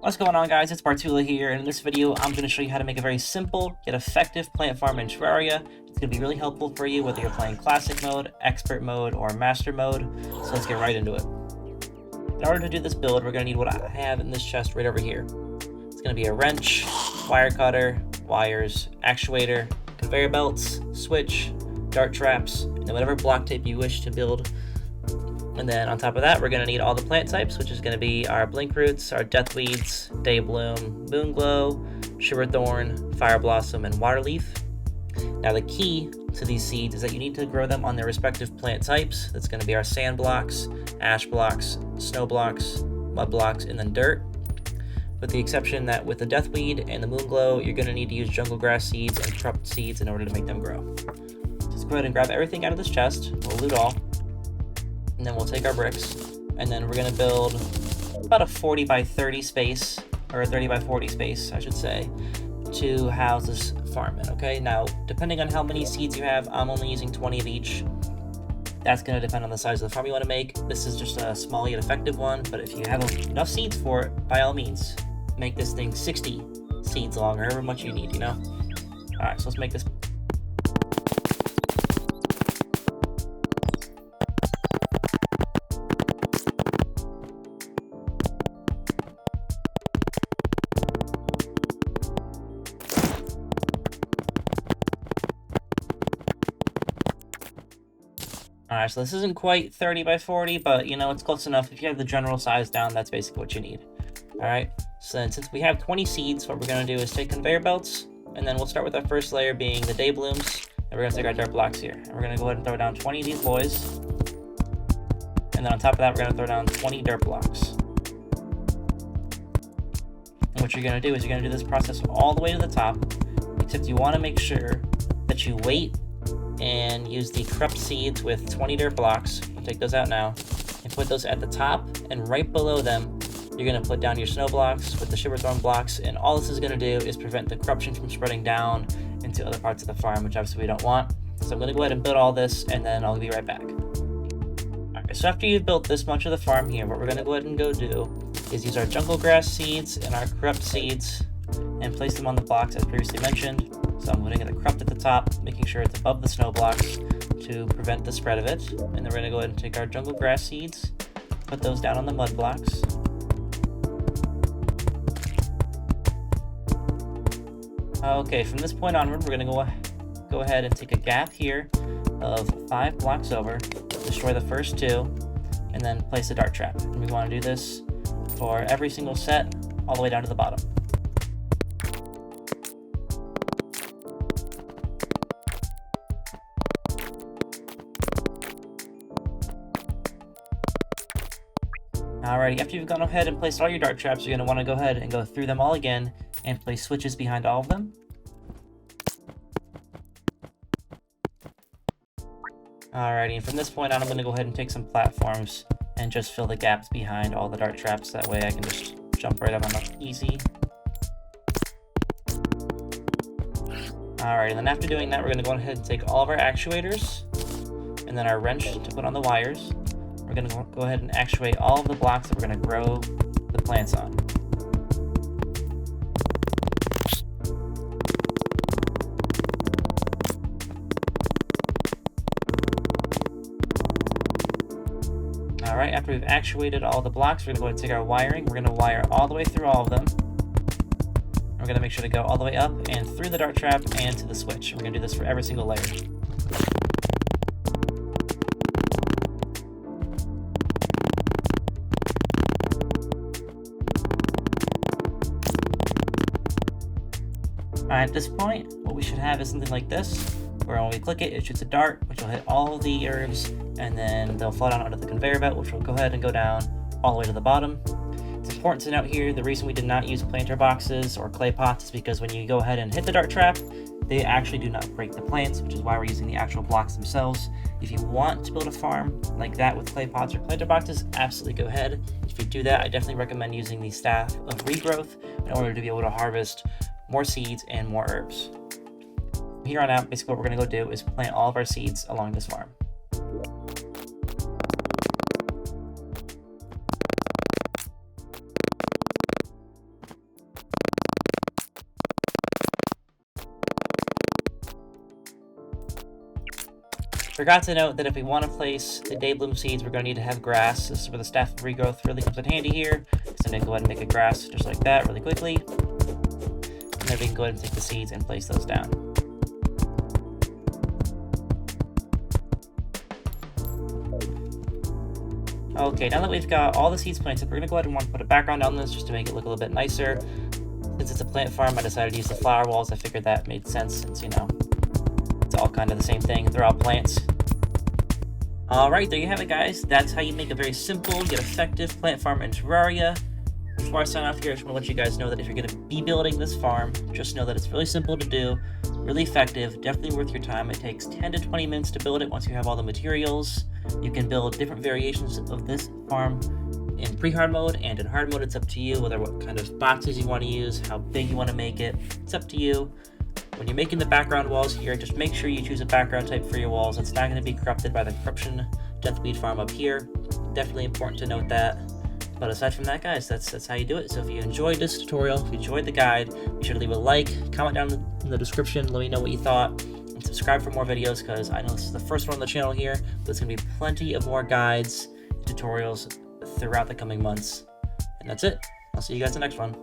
What's going on, guys? It's Bartula here, and in this video I'm going to show you how to make a very simple yet effective plant farm in Terraria. It's going to be really helpful for you whether you're playing classic mode, expert mode, or master mode. So let's get right into it. In order to do this build, we're going to need what I have in this chest right over here. It's going to be a wrench, wire cutter, wires, actuator, conveyor belts, switch, dart traps, and whatever block type you wish to build. And then on top of that, we're going to need all the plant types, which is going to be our blink roots, our deathweeds, day bloom, moon glow, sugar thorn, fire blossom, and water leaf. Now the key to these seeds is that you need to grow them on their respective plant types. That's going to be our sand blocks, ash blocks, snow blocks, mud blocks, and then dirt. With the exception that with the deathweed and the moon glow, you're going to need to use jungle grass seeds and trumpet seeds in order to make them grow. Just go ahead and grab everything out of this chest. We'll loot all. And then we'll take our bricks, and then we're going to build about a 40 by 30 space, or a 30 by 40 space, I should say, to house this farm in, okay? Now, depending on how many seeds you have, I'm only using 20 of each. That's going to depend on the size of the farm you want to make. This is just a small yet effective one, but if you have enough seeds for it, by all means, make this thing 60 seeds long, or however much you need, you know? Alright, so let's make this. Alright, so this isn't quite 30 by 40, but you know, it's close enough. If you have the general size down, that's basically what you need. Alright, so then since we have 20 seeds, what we're going to do is take conveyor belts, and then we'll start with our first layer being the day blooms, and we're going to take our dirt blocks here. And we're going to go ahead and throw down 20 of these boys, and then on top of that, we're going to throw down 20 dirt blocks. And what you're going to do is you're going to do this process all the way to the top, except you want to make sure that you wait and use the corrupt seeds with 20 dirt blocks. I'll take those out now and put those at the top, and right below them you're going to put down your snow blocks with the sugar thorn blocks, and all this is going to do is prevent the corruption from spreading down into other parts of the farm, which obviously we don't want. So I'm going to go ahead and build all this, and then I'll be right back. Alright, so after you've built this much of the farm here, what we're going to go ahead and go do is use our jungle grass seeds and our corrupt seeds and place them on the blocks as previously mentioned. So I'm putting the corrupt at the top, making sure it's above the snow blocks to prevent the spread of it. And then we're going to go ahead and take our jungle grass seeds, put those down on the mud blocks. Okay, from this point onward, we're going to go ahead and take a gap here of 5 blocks over, destroy the first 2, and then place a dart trap. And we want to do this for every single set, all the way down to the bottom. Alrighty, after you've gone ahead and placed all your dart traps, you're going to want to go ahead and go through them all again and place switches behind all of them. Alrighty, and from this point on, I'm going to go ahead and take some platforms and just fill the gaps behind all the dart traps. That way I can just jump right up on them easy. Alright, and then after doing that, we're going to go ahead and take all of our actuators and then our wrench to put on the wires. We're going to go ahead and actuate all of the blocks that we're going to grow the plants on. Alright, after we've actuated all the blocks, we're going to go ahead and take our wiring. We're going to wire all the way through all of them. We're going to make sure to go all the way up and through the dart trap and to the switch. We're going to do this for every single layer. At this point, what we should have is something like this, where when we click it, it shoots a dart, which will hit all the herbs, and then they'll fall down onto the conveyor belt, which will go ahead and go down all the way to the bottom. It's important to note here, the reason we did not use planter boxes or clay pots is because when you go ahead and hit the dart trap, they actually do not break the plants, which is why we're using the actual blocks themselves. If you want to build a farm like that with clay pots or planter boxes, absolutely go ahead. If you do that, I definitely recommend using the staff of regrowth in order to be able to harvest more seeds and more herbs. From here on out, basically what we're going to go do is plant all of our seeds along this farm. Forgot to note that if we want to place the daybloom seeds, we're going to need to have grass. This is where the staff of regrowth really comes in handy here. So I'm going to go ahead and make a grass just like that really quickly. And then we can go ahead and take the seeds and place those down. Okay, now that we've got all the seeds planted, we're going to go ahead and want to put a background on this just to make it look a little bit nicer. Since it's a plant farm, I decided to use the flower walls. I figured that made sense since, you know, it's all kind of the same thing. They're all plants. Alright, there you have it, guys. That's how you make a very simple yet effective plant farm in Terraria. Before I sign off here, I just want to let you guys know that if you're going to be building this farm, just know that it's really simple to do, really effective, definitely worth your time. It takes 10 to 20 minutes to build it once you have all the materials. You can build different variations of this farm in pre-hard mode and in hard mode. It's up to you whether what kind of boxes you want to use, how big you want to make it. It's up to you. When you're making the background walls here, just make sure you choose a background type for your walls. It's not going to be corrupted by the corruption deathweed farm up here. Definitely important to note that. But aside from that, guys, that's how you do it. So if you enjoyed this tutorial, if you enjoyed the guide, be sure to leave a like, comment down in the description, let me know what you thought, and subscribe for more videos, because I know this is the first one on the channel here, but there's going to be plenty of more guides, tutorials throughout the coming months. And that's it. I'll see you guys in the next one.